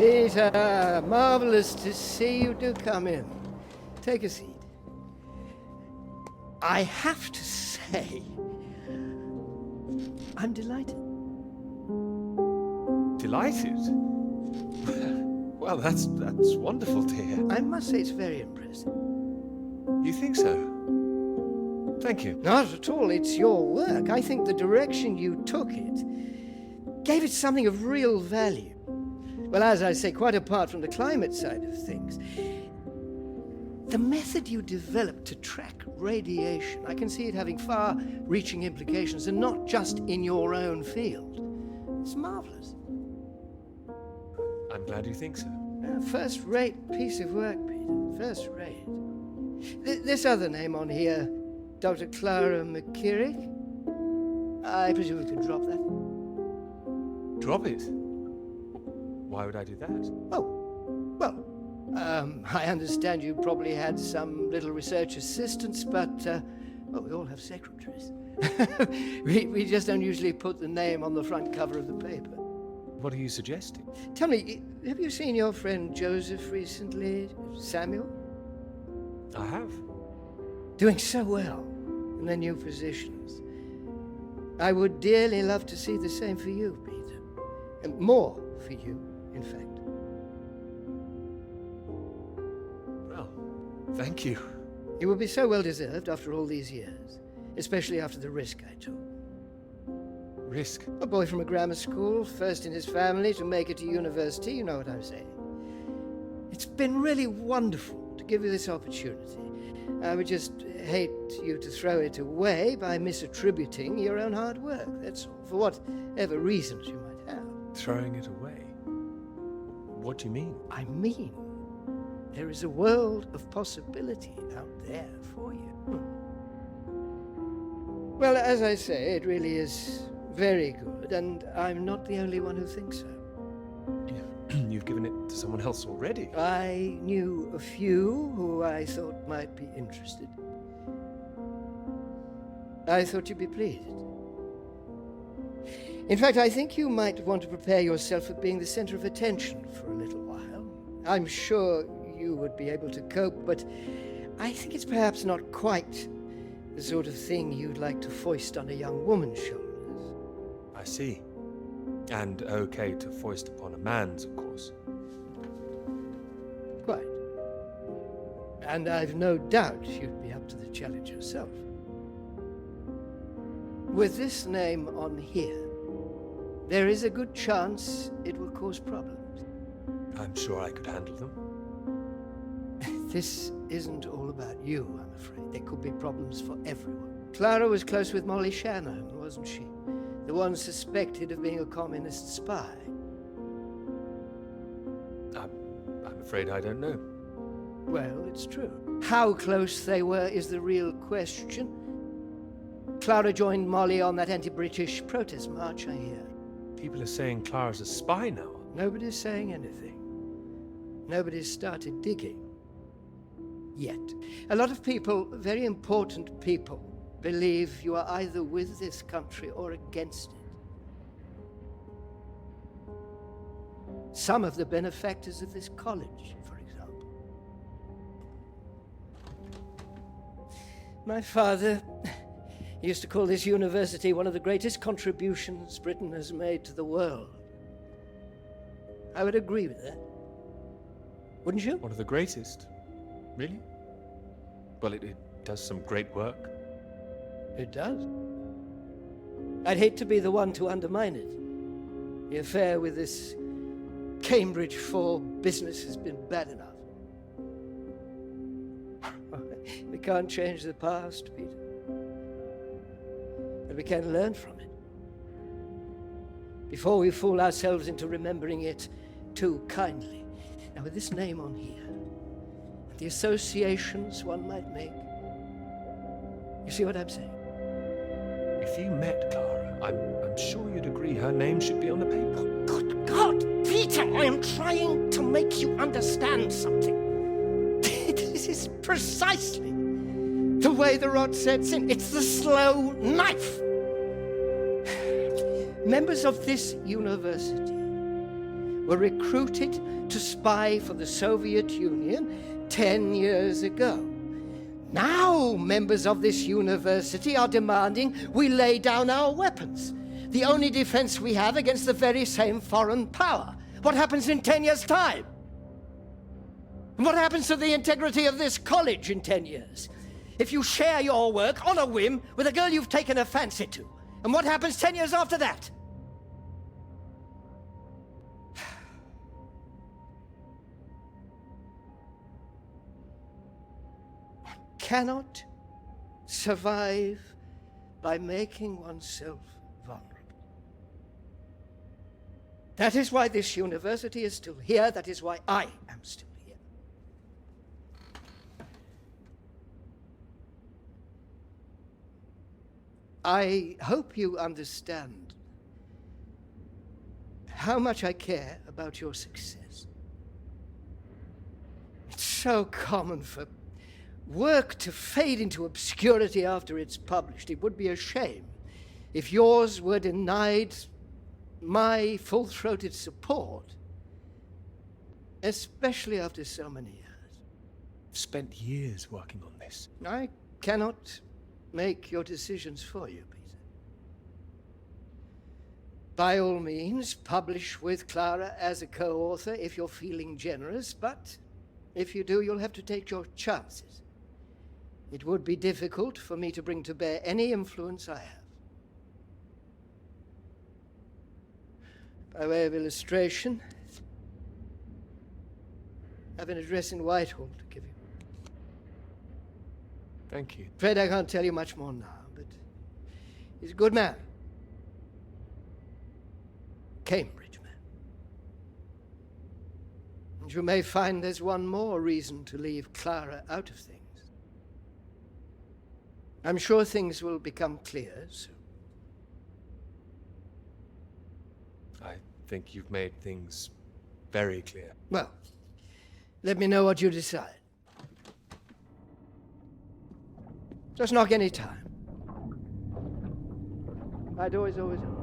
Peter, marvelous to see you. Do come in. Take a seat. I have to say, I'm delighted. Delighted? Well, that's wonderful to hear. I must say it's very impressive. You think so? Thank you. Not at all. It's your work. I think the direction you took it gave it something of real value. Well, as I say, quite apart from the climate side of things, the method you developed to track radiation, I can see it having far-reaching implications, and not just in your own field. It's marvelous. I'm glad you think so. First-rate piece of work, Peter. First-rate. This other name on here, Dr. Clara McKirrick, I presume we could drop that. Drop it? Why would I do that? Oh, well, I understand you probably had some little research assistants, but, well, we all have secretaries. we just don't usually put the name on the front cover of the paper. What are you suggesting? Tell me, have you seen your friend Joseph recently, Samuel? I have. Doing so well in their new positions. I would dearly love to see the same for you, Peter. And more for you, in fact. Well, thank you. It would be so well deserved after all these years, especially after the risk I took. Risk? A boy from a grammar school, first in his family to make it to university, you know what I'm saying. It's been really wonderful to give you this opportunity. I would just hate you to throw it away by misattributing your own hard work, that's all, for whatever reasons you might have. Throwing it away? What do you mean? I mean, there is a world of possibility out there for you. Well, as I say, it really is very good, and I'm not the only one who thinks so. You've given it to someone else already. I knew a few who I thought might be interested. I thought you'd be pleased. In fact, I think you might want to prepare yourself for being the center of attention for a little while. I'm sure you would be able to cope, but I think it's perhaps not quite the sort of thing you'd like to foist on a young woman's shoulders. I see. And okay to foist upon a man's, of course. Quite. And I've no doubt you'd be up to the challenge yourself. With this name on here, there is a good chance it will cause problems. I'm sure I could handle them. This isn't all about you, I'm afraid. There could be problems for everyone. Clara was close with Molly Shannon, wasn't she? The one suspected of being a communist spy. I'm afraid I don't know. Well, it's true. How close they were is the real question. Clara joined Molly on that anti-British protest march, I hear. People are saying Clara's a spy now. Nobody's saying anything. Nobody's started digging. Yet. A lot of people, very important people, believe you are either with this country or against it. Some of the benefactors of this college, for example. My father used to call this university one of the greatest contributions Britain has made to the world. I would agree with that. Wouldn't you? One of the greatest? Really? Well, it does some great work. It does. I'd hate to be the one to undermine it. The affair with this Cambridge 4 business has been bad enough. We can't change the past, Peter. But we can learn from it. Before we fool ourselves into remembering it too kindly. Now, with this name on here, and the associations one might make, you see what I'm saying? If you met Clara, I'm sure you'd agree her name should be on the paper. Good God, Peter, I am trying to make you understand something. This is precisely the way the rot sets in. It's the slow knife. Members of this university were recruited to spy for the Soviet Union 10 years ago. Now members of this university are demanding we lay down our weapons, the only defense we have against the very same foreign power. What happens in 10 years' time? And what happens to the integrity of this college in 10 years? If you share your work on a whim with a girl you've taken a fancy to, and what happens 10 years after that? One cannot survive by making oneself vulnerable. That is why this university is still here. That is why I am still here. I hope you understand how much I care about your success. It's so common for work to fade into obscurity after it's published. It would be a shame if yours were denied my full-throated support, especially after so many years. I've spent years working on this. I cannot make your decisions for you, Peter. By all means, publish with Clara as a co-author if you're feeling generous, but if you do, you'll have to take your chances. It would be difficult for me to bring to bear any influence I have. By way of illustration, I have an address in Whitehall to give you. Thank you. Afraid I can't tell you much more now, but he's a good man. Cambridge man. And you may find there's one more reason to leave Clara out of things. I'm sure things will become clear soon. I think you've made things very clear. Well, let me know what you decide. Just knock any time. My door is always open.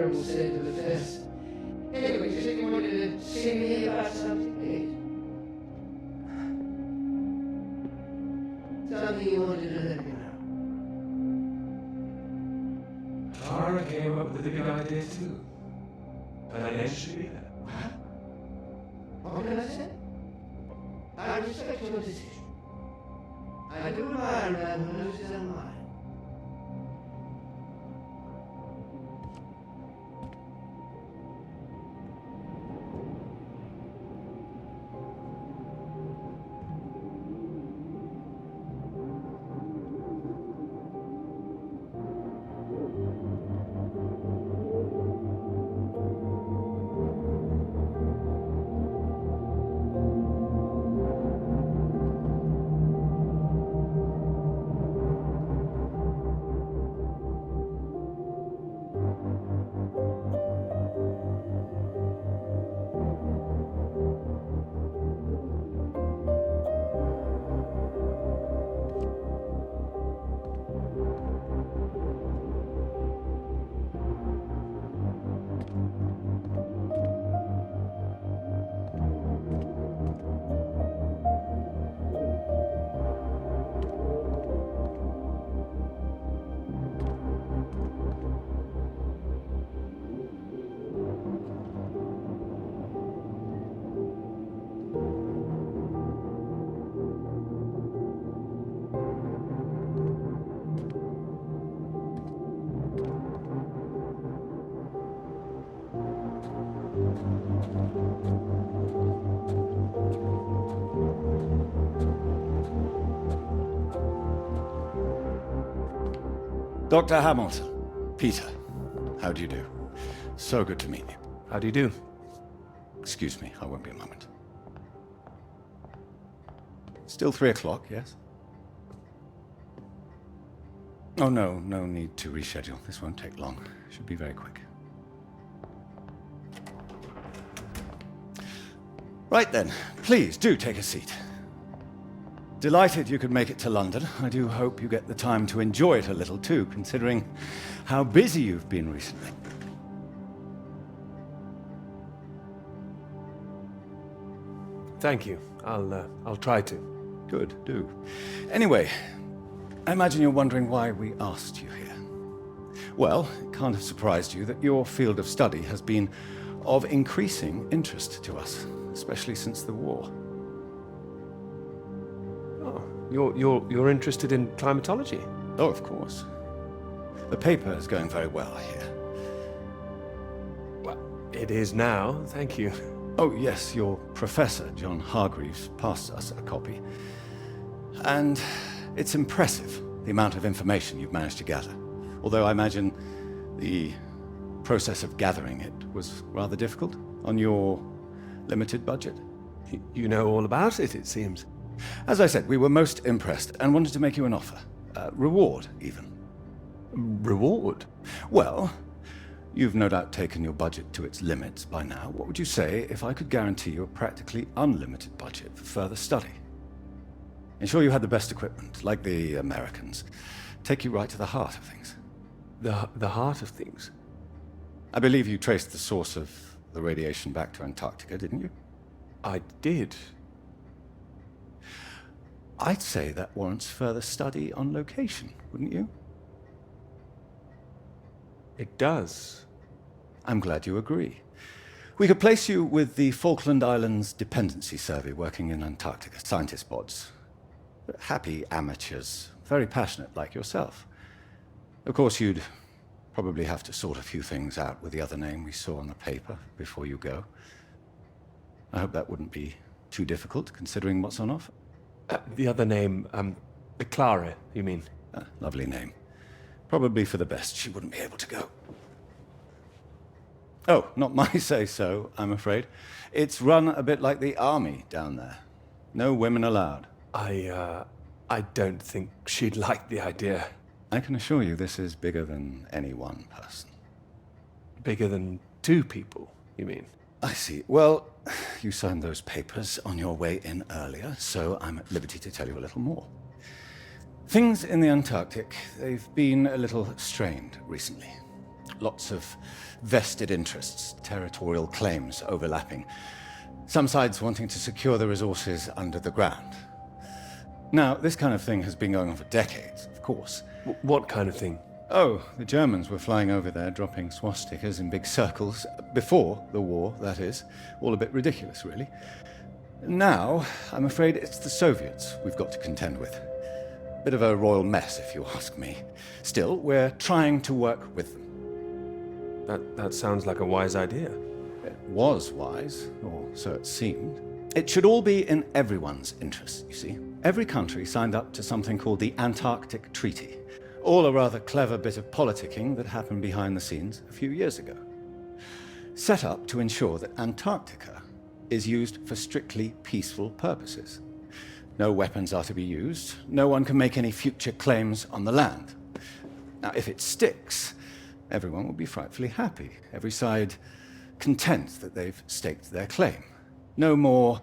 terrible state of affairs. Anyway, you said you wanted to see me about something, eh? Something you wanted to let me know. Clara came up with the big idea too. Her name should be there. What can I say? I respect your decision. I do admire a man who knows his own mind. Dr. Hamilton, Peter, how do you do? So good to meet you. How do you do? Excuse me, I won't be a moment. Still 3 o'clock, yes? Oh, no need to reschedule. This won't take long. Should be very quick. Right then, please do take a seat. Delighted you could make it to London. I do hope you get the time to enjoy it a little too, considering how busy you've been recently. Thank you. I'll try to. Good, do. Anyway, I imagine you're wondering why we asked you here. Well, it can't have surprised you that your field of study has been of increasing interest to us, especially since the war. You're interested in climatology? Oh, of course. The paper is going very well, I hear. Well, it is now, thank you. Oh, yes, your professor, John Hargreaves, passed us a copy. And it's impressive, the amount of information you've managed to gather. Although I imagine the process of gathering it was rather difficult on your limited budget. You know all about it seems. As I said, we were most impressed and wanted to make you an offer. Reward, even. Reward? Well, you've no doubt taken your budget to its limits by now. What would you say if I could guarantee you a practically unlimited budget for further study? Ensure you had the best equipment, like the Americans. Take you right to the heart of things. The heart of things? I believe you traced the source of the radiation back to Antarctica, didn't you? I did. I'd say that warrants further study on location, wouldn't you? It does. I'm glad you agree. We could place you with the Falkland Islands Dependency Survey working in Antarctica, scientist bods. Happy amateurs, very passionate like yourself. Of course, you'd probably have to sort a few things out with the other name we saw on the paper before you go. I hope that wouldn't be too difficult, considering what's on offer. The other name, Clara, you mean? Lovely name. Probably for the best she wouldn't be able to go. Oh, not my say-so, I'm afraid. It's run a bit like the army down there. No women allowed. I don't think she'd like the idea. I can assure you this is bigger than any one person. Bigger than 2 people, you mean? I see. Well, you signed those papers on your way in earlier, so I'm at liberty to tell you a little more. Things in the Antarctic, they've been a little strained recently. Lots of vested interests, territorial claims overlapping. Some sides wanting to secure the resources under the ground. Now, this kind of thing has been going on for decades, of course. What kind of thing? Oh, the Germans were flying over there, dropping swastikas in big circles. Before the war, that is. All a bit ridiculous, really. Now, I'm afraid it's the Soviets we've got to contend with. Bit of a royal mess, if you ask me. Still, we're trying to work with them. That sounds like a wise idea. It was wise, or so it seemed. It should all be in everyone's interest, you see. Every country signed up to something called the Antarctic Treaty. All a rather clever bit of politicking that happened behind the scenes a few years ago. Set up to ensure that Antarctica is used for strictly peaceful purposes. No weapons are to be used. No one can make any future claims on the land. Now, if it sticks, everyone will be frightfully happy. Every side content that they've staked their claim. No more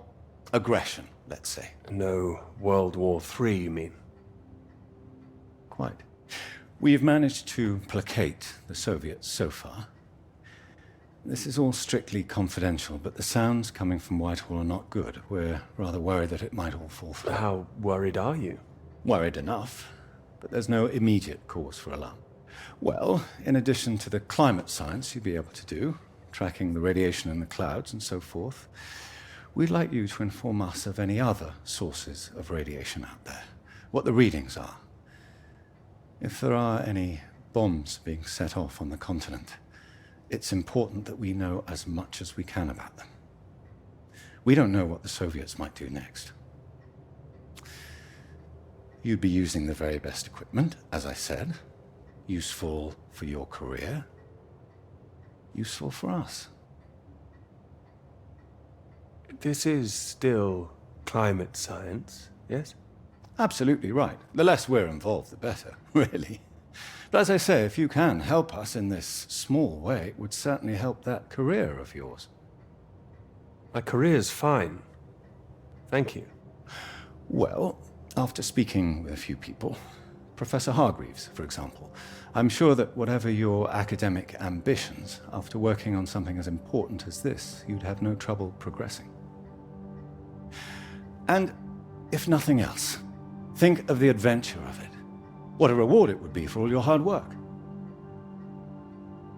aggression, let's say. No World War III, you mean? Quite. We've managed to placate the Soviets so far. This is all strictly confidential, but the sounds coming from Whitehall are not good. We're rather worried that it might all fall through. How worried are you? Worried enough, but there's no immediate cause for alarm. Well, in addition to the climate science you'd be able to do, tracking the radiation in the clouds and so forth, we'd like you to inform us of any other sources of radiation out there, what the readings are. If there are any bombs being set off on the continent, it's important that we know as much as we can about them. We don't know what the Soviets might do next. You'd be using the very best equipment, as I said. Useful for your career. Useful for us. This is still climate science, yes? Absolutely right. The less we're involved, the better, really. But as I say, if you can help us in this small way, it would certainly help that career of yours. My career's fine. Thank you. Well, after speaking with a few people, Professor Hargreaves, for example, I'm sure that whatever your academic ambitions, after working on something as important as this, you'd have no trouble progressing. And if nothing else, think of the adventure of it. What a reward it would be for all your hard work.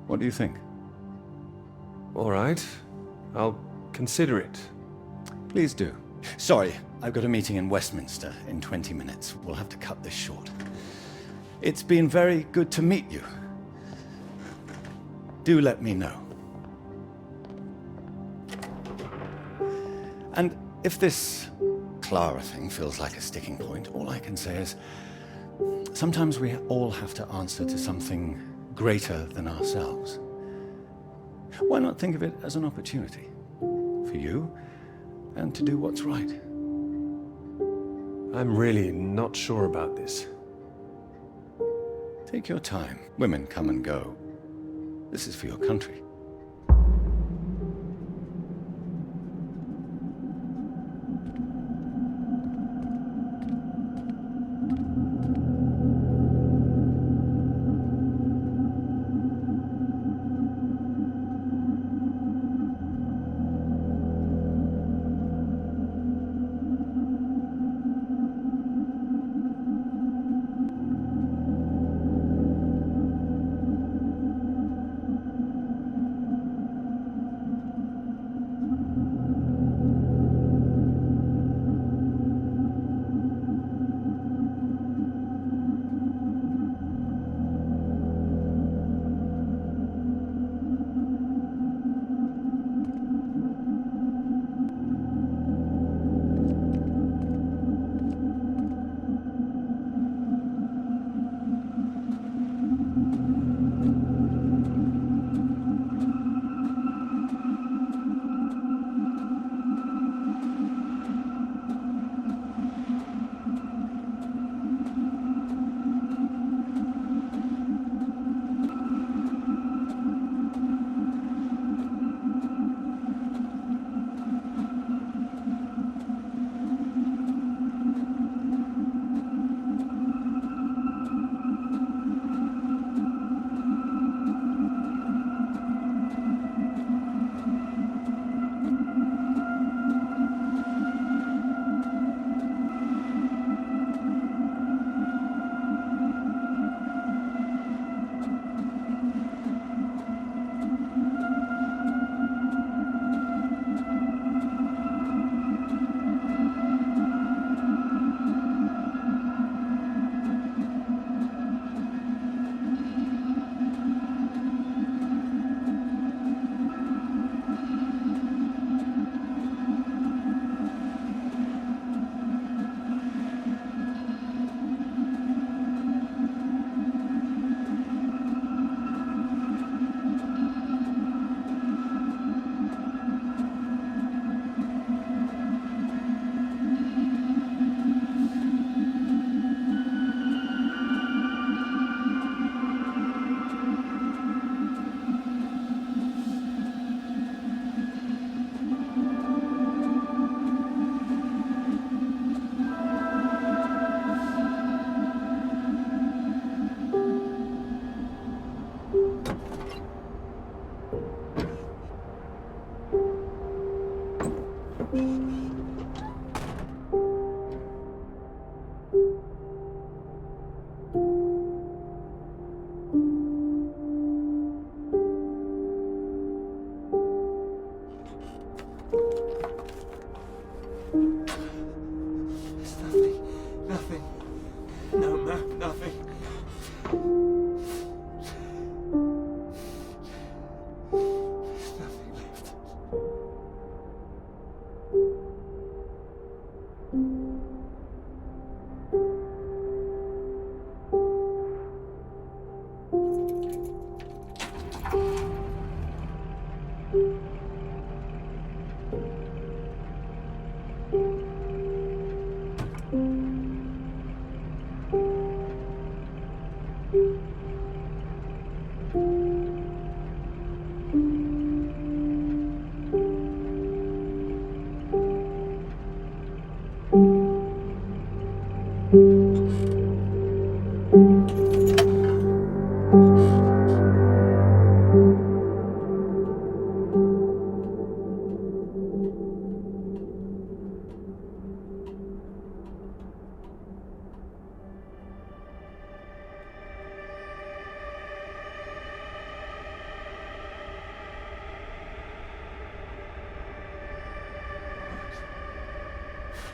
What do you think? All right. I'll consider it. Please do. Sorry, I've got a meeting in Westminster in 20 minutes. We'll have to cut this short. It's been very good to meet you. Do let me know. And if this Clara thing feels like a sticking point, all I can say is sometimes we all have to answer to something greater than ourselves. Why not think of it as an opportunity for you and to do what's right? I'm really not sure about this. Take your time. Women come and go. This is for your country.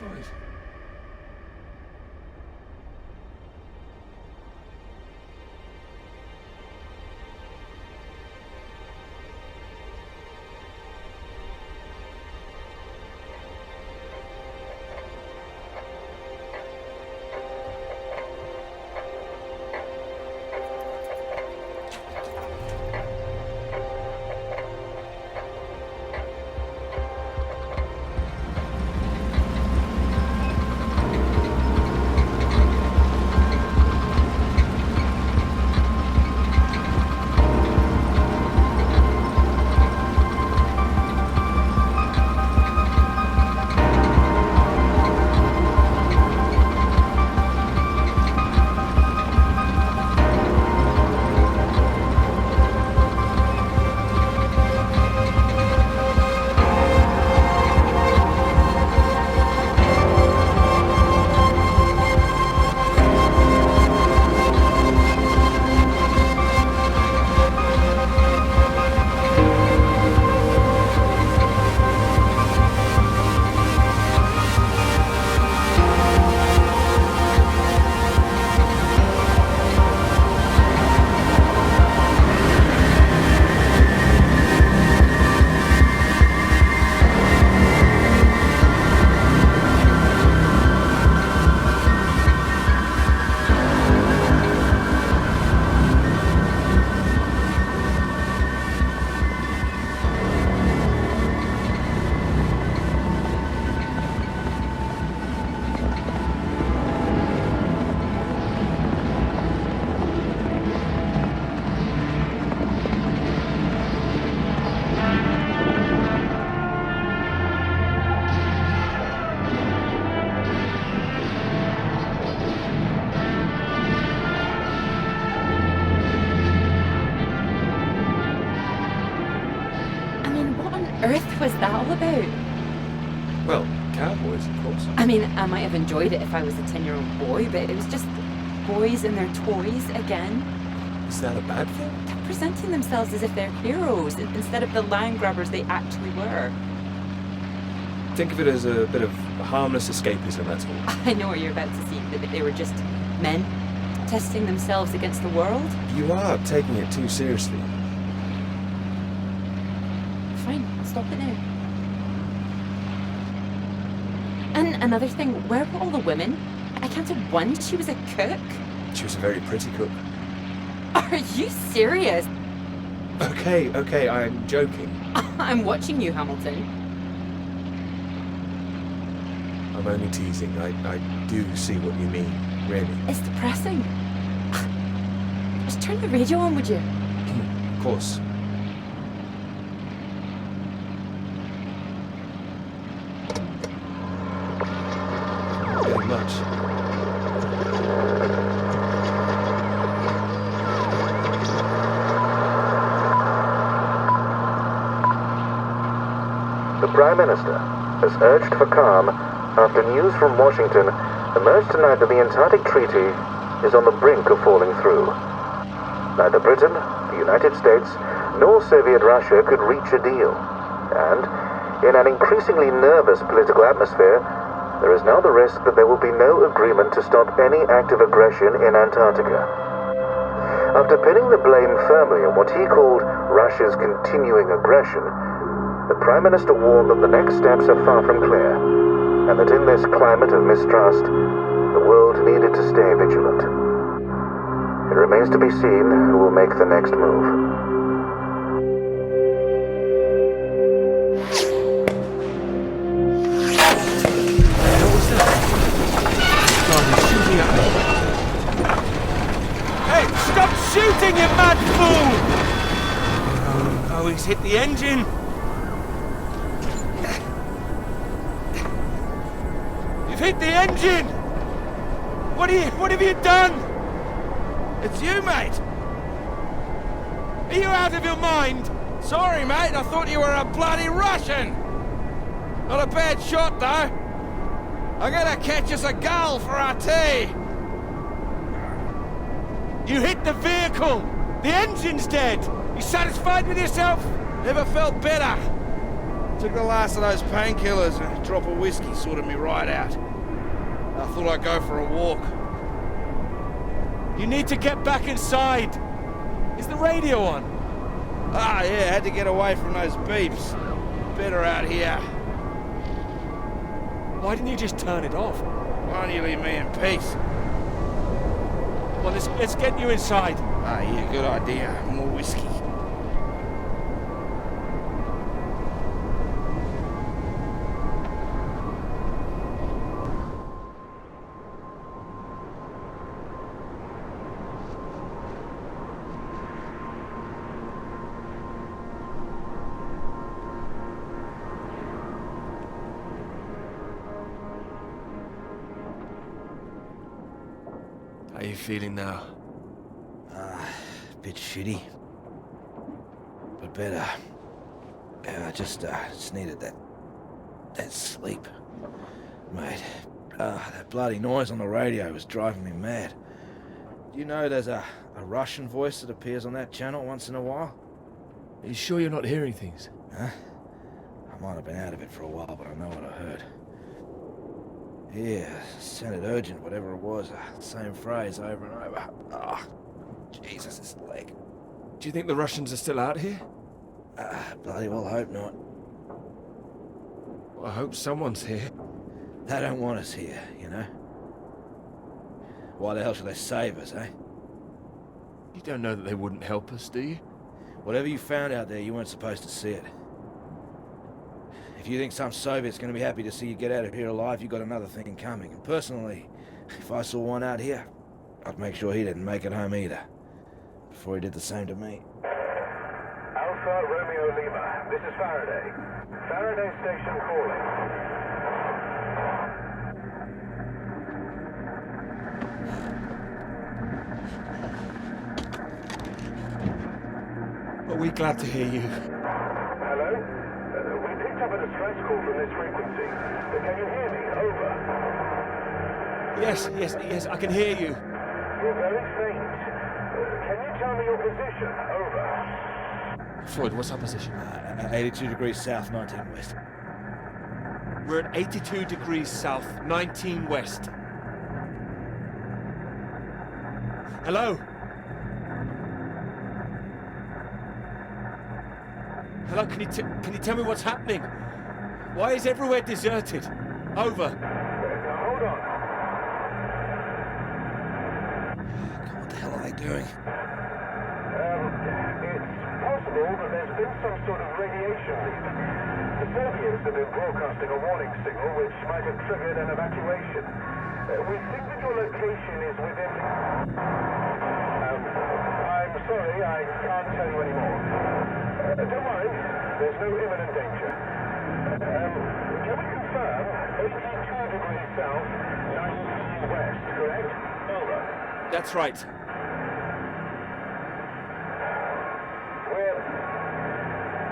right. Earth was that all about? Well, cowboys, of course. I mean, I might have enjoyed it if I was a 10-year-old boy, but it was just boys and their toys again. Is that a bad thing? They're presenting themselves as if they're heroes instead of the land grabbers they actually were. Think of it as a bit of harmless escapism, that's all. I know what you're about to see, that they were just men testing themselves against the world. You are taking it too seriously. Fine, I'll stop it now. And another thing, where were all the women? I counted one. She was a cook. She was a very pretty cook. Are you serious? Okay, I'm joking. I'm watching you, Hamilton. I'm only teasing. I do see what you mean, really. It's depressing. Just turn the radio on, would you? Of course. Not getting much. The Prime Minister has urged for calm after news from Washington emerged tonight that the Antarctic Treaty is on the brink of falling through. Neither Britain, the United States, nor Soviet Russia could reach a deal. And, in an increasingly nervous political atmosphere, there is now the risk that there will be no agreement to stop any active aggression in Antarctica. After pinning the blame firmly on what he called Russia's continuing aggression, the Prime Minister warned that the next steps are far from clear, and that in this climate of mistrust, the world needed to stay vigilant. It remains to be seen who will make the next move. Hey, stop shooting, you mad fool! Oh, he's hit the engine. You've hit the engine! What have you done? It's you, mate! Are you out of your mind? Sorry, mate, I thought you were a bloody Russian! Not a bad shot, though. I'm gonna catch us a gull for our tea! You hit the vehicle! The engine's dead! You satisfied with yourself? Never felt better. Took the last of those painkillers and a drop of whiskey sorted me right out. I thought I'd go for a walk. You need to get back inside. Is the radio on? Ah, yeah, had to get away from those beeps. Better out here. Why didn't you just turn it off? Why don't you leave me in peace? Well, let's get you inside. Ah, yeah, good idea. More whiskey. How are you feeling now? Bit shitty. But better. Yeah, I just needed that sleep. Mate, that bloody noise on the radio was driving me mad. Do you know there's a Russian voice that appears on that channel once in a while? Are you sure you're not hearing things? Huh? I might have been out of it for a while, but I know what I heard. Yeah, sounded urgent, whatever it was. Same phrase over and over. Ah, Jesus, this leg. Do you think the Russians are still out here? Bloody well hope not. Well, I hope someone's here. They don't want us here, you know? Why the hell should they save us, eh? You don't know that they wouldn't help us, do you? Whatever you found out there, you weren't supposed to see it. If you think some Soviet's gonna be happy to see you get out of here alive, you got another thing coming. And personally, if I saw one out here, I'd make sure he didn't make it home either. Before he did the same to me. Alpha Romeo Lima, this is Faraday. Faraday Station calling. Are we glad to hear you? Hello? We picked up a distress call from this frequency. Can you hear me? Over. Yes, I can hear you. You're very faint. Can you tell me your position? Over. Floyd, what's our position? 82 degrees south, 19 west. We're at 82 degrees south, 19 west. Hello? Hello, can you tell me what's happening? Why is everywhere deserted? Over. Hold on. God, what the hell are they doing? It's possible that there's been some sort of radiation leak. The Soviets have been broadcasting a warning signal which might have triggered an evacuation. We think that your location is within... I'm sorry, I can't tell you anymore. Don't worry, there's no imminent danger. Can we confirm 82 degrees south, 19 west, correct? Over. That's right.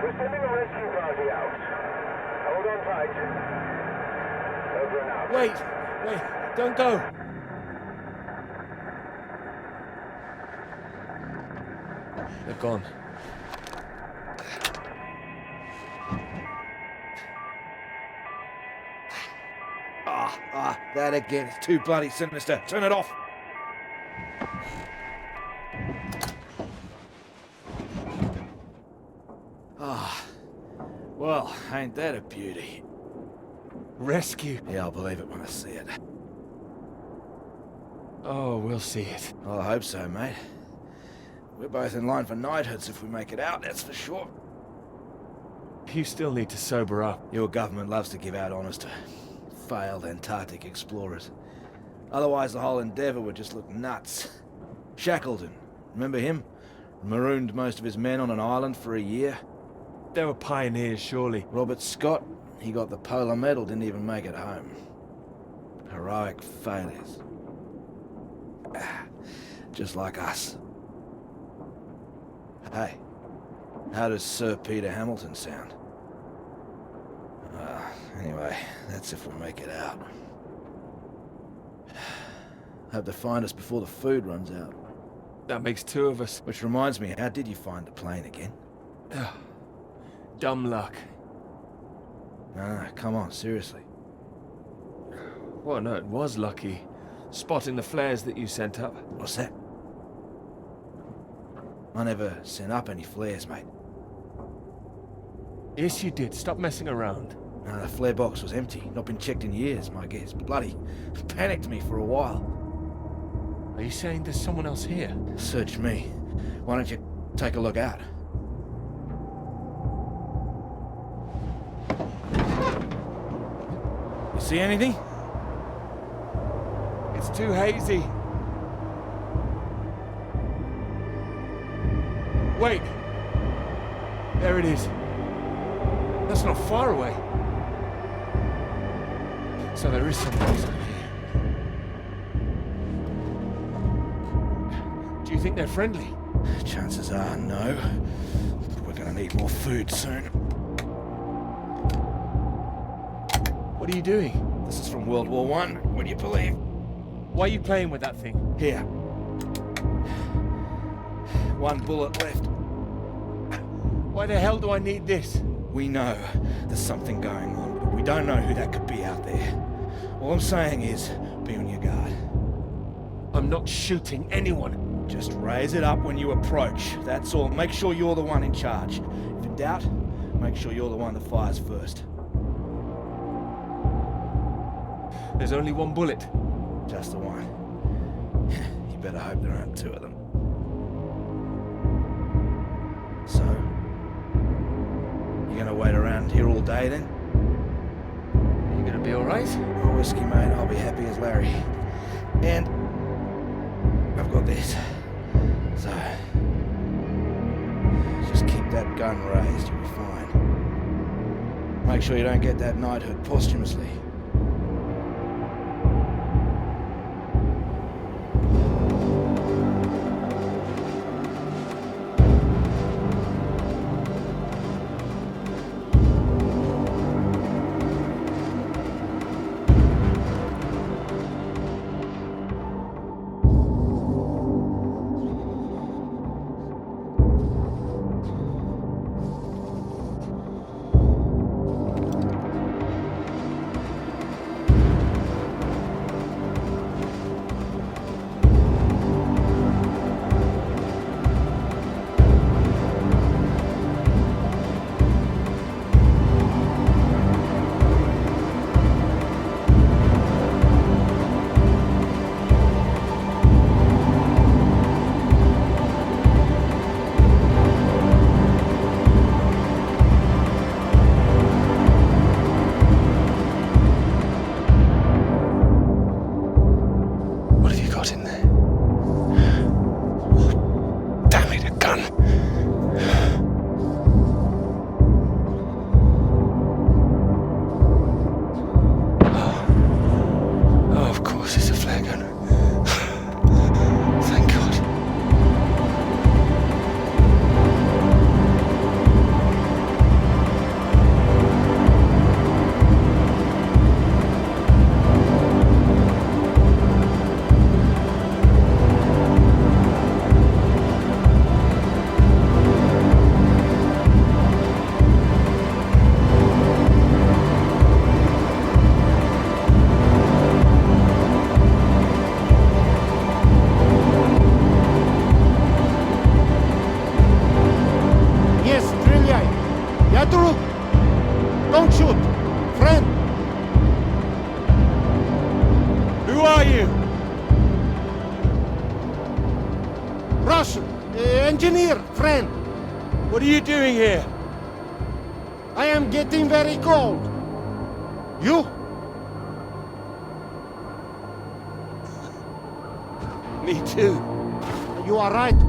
We're sending a rescue party out. Hold on tight. Over and out. Wait, don't go. They're gone. That again. It's too bloody sinister. Turn it off. Well, ain't that a beauty? Rescue. Yeah, I'll believe it when I see it. Oh, we'll see it. Well, I hope so, mate. We're both in line for knighthoods if we make it out, that's for sure. You still need to sober up. Your government loves to give out honours to failed Antarctic explorers. Otherwise, the whole endeavour would just look nuts. Shackleton, remember him? Marooned most of his men on an island for a year. They were pioneers, surely. Robert Scott, he got the polar medal, didn't even make it home. Heroic failures. Just like us. Hey, how does Sir Peter Hamilton sound? Anyway, that's if we make it out. Hope to find us before the food runs out. That makes two of us. Which reminds me, how did you find the plane again? Dumb luck. Nah, come on, seriously. Well, no, it was lucky. Spotting the flares that you sent up. What's that? I never sent up any flares, mate. Yes, you did. Stop messing around. No, the flare box was empty. Not been checked in years, my guess. Bloody panicked me for a while. Are you saying there's someone else here? Search me. Why don't you take a look out? You see anything? It's too hazy. Wait. There it is. That's not far away. So there is someone else out here. Do you think they're friendly? Chances are no. We're gonna need more food soon. What are you doing? This is from World War I. What do you believe? Why are you playing with that thing? Here. One bullet left. Why the hell do I need this? We know there's something going on, but we don't know who that could be out there. All I'm saying is, be on your guard. I'm not shooting anyone. Just raise it up when you approach. That's all. Make sure you're the one in charge. If in doubt, make sure you're the one that fires first. There's only one bullet. Just the one. You better hope there aren't two of them. So, you gonna wait around here all day then? Are you gonna be alright? No whiskey, mate. I'll be happy as Larry. And I've got this. So, just keep that gun raised. You'll be fine. Make sure you don't get that knighthood posthumously. Don't shoot! Friend! Who are you? Russian! Engineer, friend! What are you doing here? I am getting very cold. You? Me too. You are right.